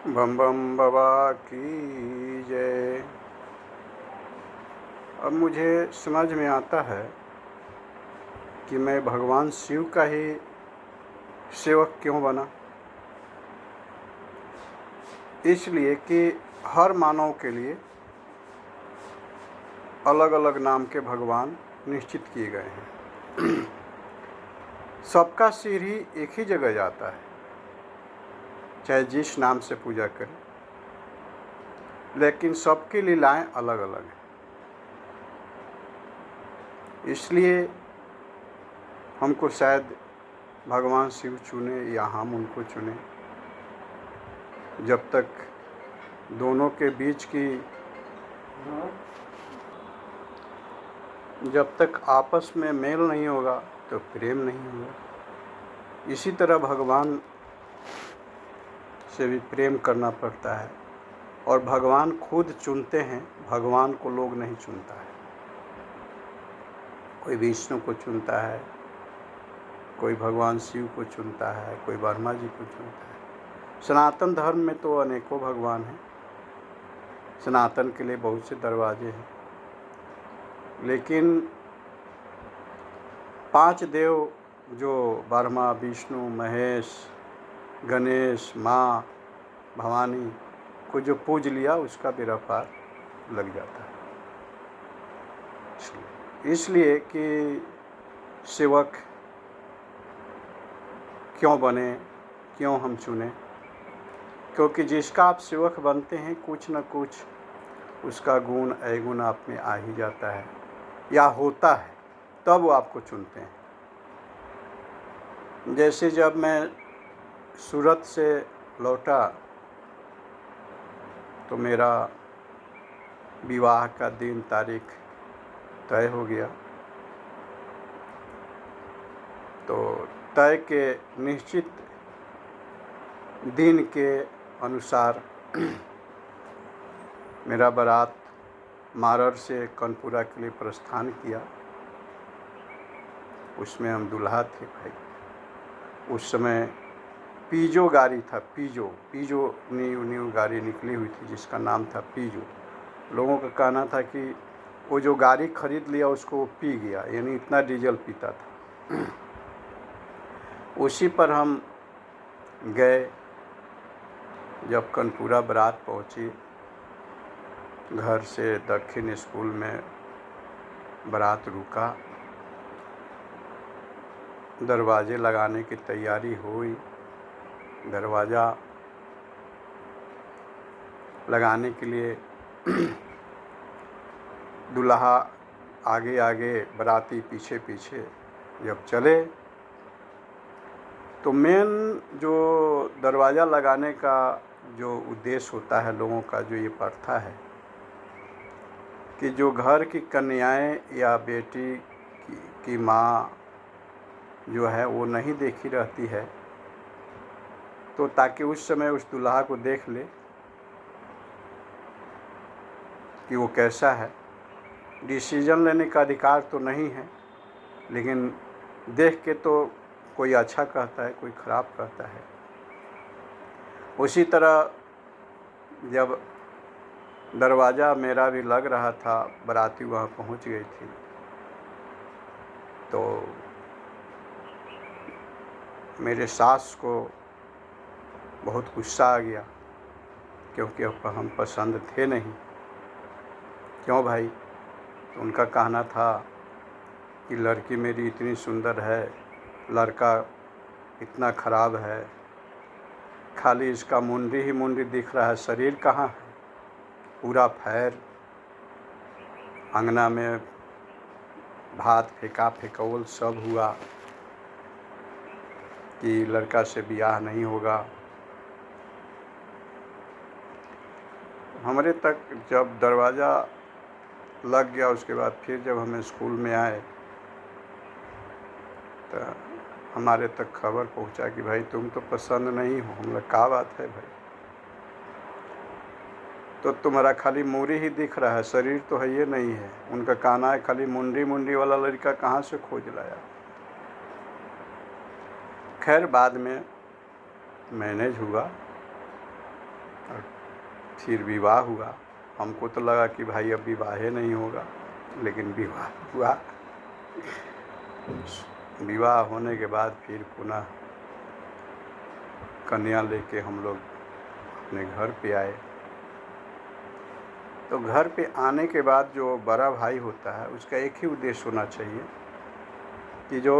बम बम बाबा की जय। अब मुझे समझ में आता है कि मैं भगवान शिव का ही सेवक क्यों बना। इसलिए कि हर मानव के लिए अलग अलग नाम के भगवान निश्चित किए गए हैं। सबका सिर ही एक ही जगह जाता है, चाहे जिस नाम से पूजा करें, लेकिन सबकी लीलाएं अलग अलग हैं। इसलिए हमको शायद भगवान शिव चुने या हम उनको चुने। जब तक दोनों के बीच की जब तक आपस में मेल नहीं होगा तो प्रेम नहीं होगा। इसी तरह भगवान से भी प्रेम करना पड़ता है, और भगवान खुद चुनते हैं। भगवान को लोग नहीं चुनता है। कोई विष्णु को चुनता है, कोई भगवान शिव को चुनता है, कोई ब्रह्मा जी को चुनता है। सनातन धर्म में तो अनेकों भगवान हैं। सनातन के लिए बहुत से दरवाजे हैं, लेकिन 5 देव जो ब्रह्मा विष्णु महेश गणेश माँ भवानी को जो पूज लिया, उसका बेड़ा पार लग जाता है। इसलिए कि सेवक क्यों बने, क्यों हम चुने, क्योंकि जिसका आप सेवक बनते हैं कुछ न कुछ उसका गुण अवगुण आप में आ ही जाता है या होता है, तब वो आपको चुनते हैं। जैसे जब मैं सूरत से लौटा तो मेरा विवाह का दिन तारीख तय हो गया। तो तय के निश्चित दिन के अनुसार मेरा बारात मारर से कनपुरा के लिए प्रस्थान किया। उसमें हम दूल्हा थे भाई। उस समय पीजो गाड़ी था, पीजो न्यू गाड़ी निकली हुई थी जिसका नाम था पीजो। लोगों का कहना था कि वो जो गाड़ी खरीद लिया उसको वो पी गया, यानी इतना डीजल पीता था। उसी पर हम गए। जब कनपुरा बारात पहुंची, घर से दक्षिण स्कूल में बारात रुका। दरवाजे लगाने की तैयारी हुई। दरवाज़ा लगाने के लिए दूल्हा आगे आगे बाराती पीछे पीछे जब चले, तो मेन जो दरवाज़ा लगाने का जो उद्देश्य होता है लोगों का, जो ये प्रथा है कि जो घर की कन्याएं या बेटी की माँ जो है वो नहीं देखी रहती है, तो ताकि उस समय उस दूल्हा को देख ले कि वो कैसा है। डिसीजन लेने का अधिकार तो नहीं है, लेकिन देख के तो कोई अच्छा कहता है, कोई ख़राब कहता है। उसी तरह जब दरवाज़ा मेरा भी लग रहा था, बाराती वहाँ पहुँच गई थी, तो मेरे सास को बहुत गुस्सा आ गया, क्योंकि हम पसंद थे नहीं। क्यों भाई? तो उनका कहना था कि लड़की मेरी इतनी सुंदर है, लड़का इतना ख़राब है, खाली इसका मुंडी ही मुंडी दिख रहा है, शरीर कहाँ है, पूरा फैर। अंगना में भात फेंका फेंकौल सब हुआ कि लड़का से ब्याह नहीं होगा। हमारे तक जब दरवाज़ा लग गया, उसके बाद फिर जब हमें स्कूल में आए तो हमारे तक खबर पहुंचा कि भाई तुम तो पसंद नहीं हो। हम लोग, क्या बात है भाई? तो तुम्हारा खाली मूरी ही दिख रहा है, शरीर तो है ये नहीं है। उनका कहना है खाली मुंडी वाला लड़का कहाँ से खोज लाया। खैर बाद में मैनेज हुआ फिर विवाह हुआ। हमको तो लगा कि भाई अब विवाह नहीं होगा, लेकिन विवाह हुआ। विवाह होने के बाद फिर पुनः कन्या लेके हम लोग अपने घर पे आए। तो घर पे आने के बाद जो बड़ा भाई होता है उसका एक ही उद्देश्य होना चाहिए कि जो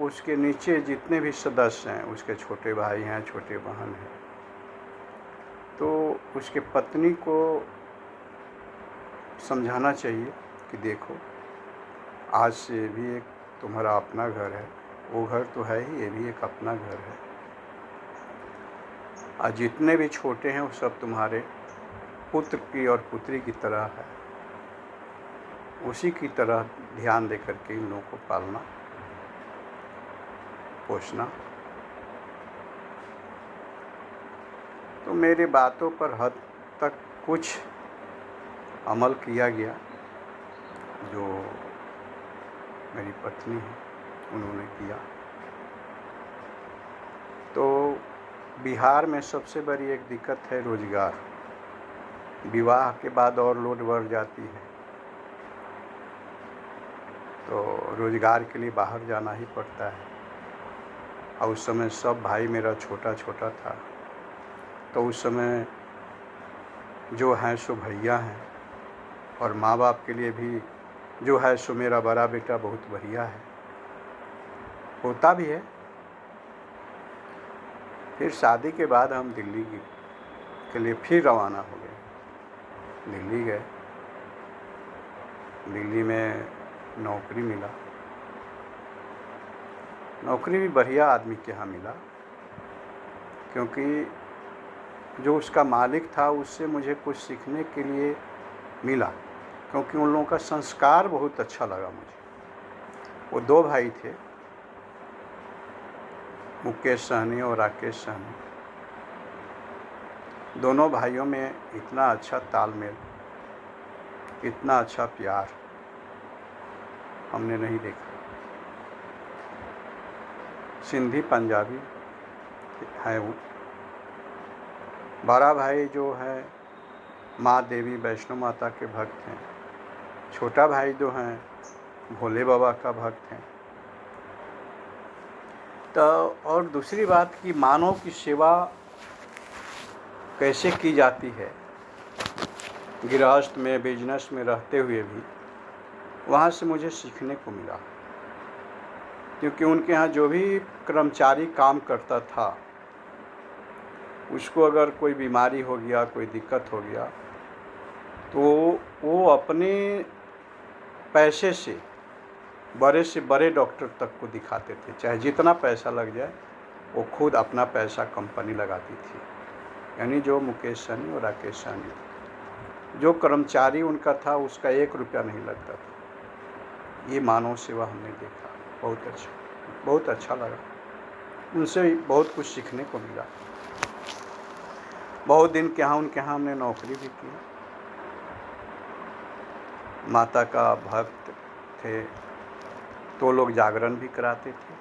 उसके नीचे जितने भी सदस्य हैं, उसके छोटे भाई हैं, छोटे बहन हैं, तो उसके पत्नी को समझाना चाहिए कि देखो, आज से ये भी एक तुम्हारा अपना घर है, वो घर तो है ही, ये भी एक अपना घर है, और जितने भी छोटे हैं वो सब तुम्हारे पुत्र की और पुत्री की तरह है। उसी की तरह ध्यान दे करके इन लोगों को पालना पोसना। तो मेरे बातों पर हद तक कुछ अमल किया गया। जो मेरी पत्नी है उन्होंने किया। तो बिहार में सबसे बड़ी एक दिक्कत है रोज़गार। विवाह के बाद और लोड बढ़ जाती है, तो रोज़गार के लिए बाहर जाना ही पड़ता है। और उस समय सब भाई मेरा छोटा छोटा था, तो उस समय जो हैं सो भैया हैं, और माँ बाप के लिए भी जो है सो मेरा बड़ा बेटा बहुत बढ़िया है, होता भी है। फिर शादी के बाद हम दिल्ली के लिए फिर रवाना हो गए। दिल्ली गए। दिल्ली में नौकरी मिला। नौकरी भी बढ़िया आदमी के यहाँ मिला, क्योंकि जो उसका मालिक था उससे मुझे कुछ सीखने के लिए मिला, क्योंकि उन लोगों का संस्कार बहुत अच्छा लगा मुझे। वो दो भाई थे, मुकेश सहनी और राकेश सहनी। दोनों भाइयों में इतना अच्छा तालमेल, इतना अच्छा प्यार हमने नहीं देखा। सिंधी पंजाबी है वो। बड़ा भाई जो है माँ देवी वैष्णो माता के भक्त हैं। छोटा भाई जो हैं भोले बाबा का भक्त हैं। तो और दूसरी बात कि मानव की सेवा कैसे की जाती है, गृहस्थ में, बिजनेस में रहते हुए भी, वहाँ से मुझे सीखने को मिला। क्योंकि उनके यहाँ जो भी कर्मचारी काम करता था, उसको अगर कोई बीमारी हो गया, कोई दिक्कत हो गया, तो वो अपने पैसे से बड़े डॉक्टर तक को दिखाते थे। चाहे जितना पैसा लग जाए, वो खुद अपना पैसा कंपनी लगाती थी। यानी जो मुकेश सहनी और राकेश सहनी, जो कर्मचारी उनका था उसका 1 रुपया नहीं लगता था। ये मानव सेवा हमने देखा, बहुत अच्छा लगा। उनसे बहुत कुछ सीखने को मिला। बहुत दिन के यहाँ उनके यहाँ हमने नौकरी भी की। माता का भक्त थे, तो लोग जागरण भी कराते थे,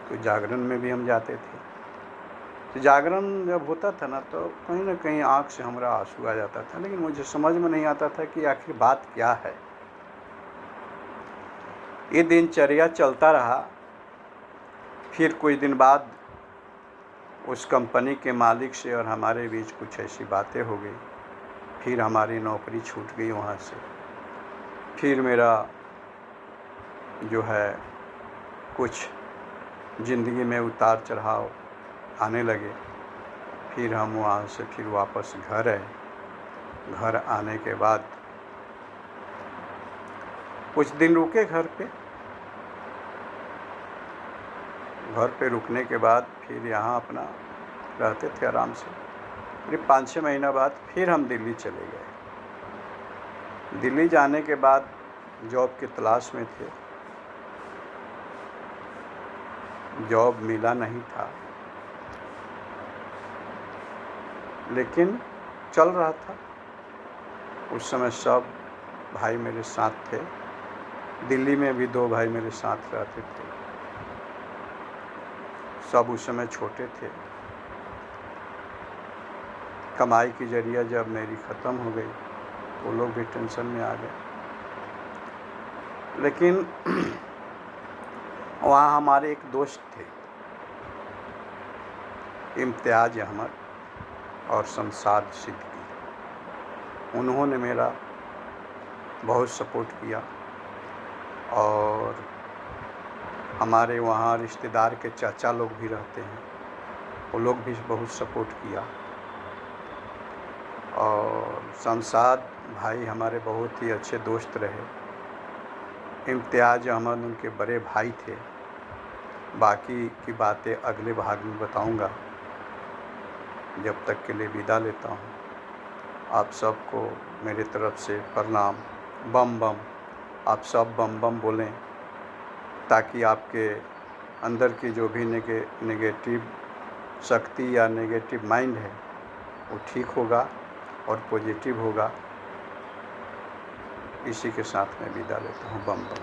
तो जागरण में भी हम जाते थे। तो जागरण जब होता था ना, तो कहीं ना कहीं आँख से हमारा आंसू आ जाता था, लेकिन मुझे समझ में नहीं आता था कि आखिर बात क्या है। ये दिनचर्या चलता रहा। फिर कुछ दिन बाद उस कंपनी के मालिक से और हमारे बीच कुछ ऐसी बातें हो गई। फिर हमारी नौकरी छूट गई वहाँ से। फिर मेरा जो है कुछ ज़िंदगी में उतार चढ़ाव आने लगे। फिर हम वहाँ से फिर वापस घर आए। घर आने के बाद कुछ दिन रुके घर पे रुकने के बाद फिर यहाँ अपना रहते थे आराम से। फिर 5-6 महीना बाद फिर हम दिल्ली चले गए। दिल्ली जाने के बाद जॉब की तलाश में थे। जॉब मिला नहीं था, लेकिन चल रहा था। उस समय सब भाई मेरे साथ थे। दिल्ली में भी 2 भाई मेरे साथ रहते थे। सब उस समय छोटे थे। कमाई की ज़रिया जब मेरी ख़त्म हो गई वो लोग भी टेंशन में आ गए। लेकिन वहाँ हमारे एक दोस्त थे, इम्तियाज़ अहमद और शमशाद सिद्दीकी। उन्होंने मेरा बहुत सपोर्ट किया और हमारे वहाँ रिश्तेदार के चाचा लोग भी रहते हैं, वो लोग भी बहुत सपोर्ट किया। और शमशाद भाई हमारे बहुत ही अच्छे दोस्त रहे। इम्तियाज़ अहमद उनके बड़े भाई थे। बाकी की बातें अगले भाग में बताऊंगा। जब तक के लिए विदा लेता हूँ। आप सबको मेरी तरफ से प्रणाम। बम बम। आप सब बम बम बोलें ताकि आपके अंदर की जो भी नेगेटिव शक्ति या नेगेटिव माइंड है वो ठीक होगा और पॉजिटिव होगा। इसी के साथ मैं विदा लेता हूँ। बम बम।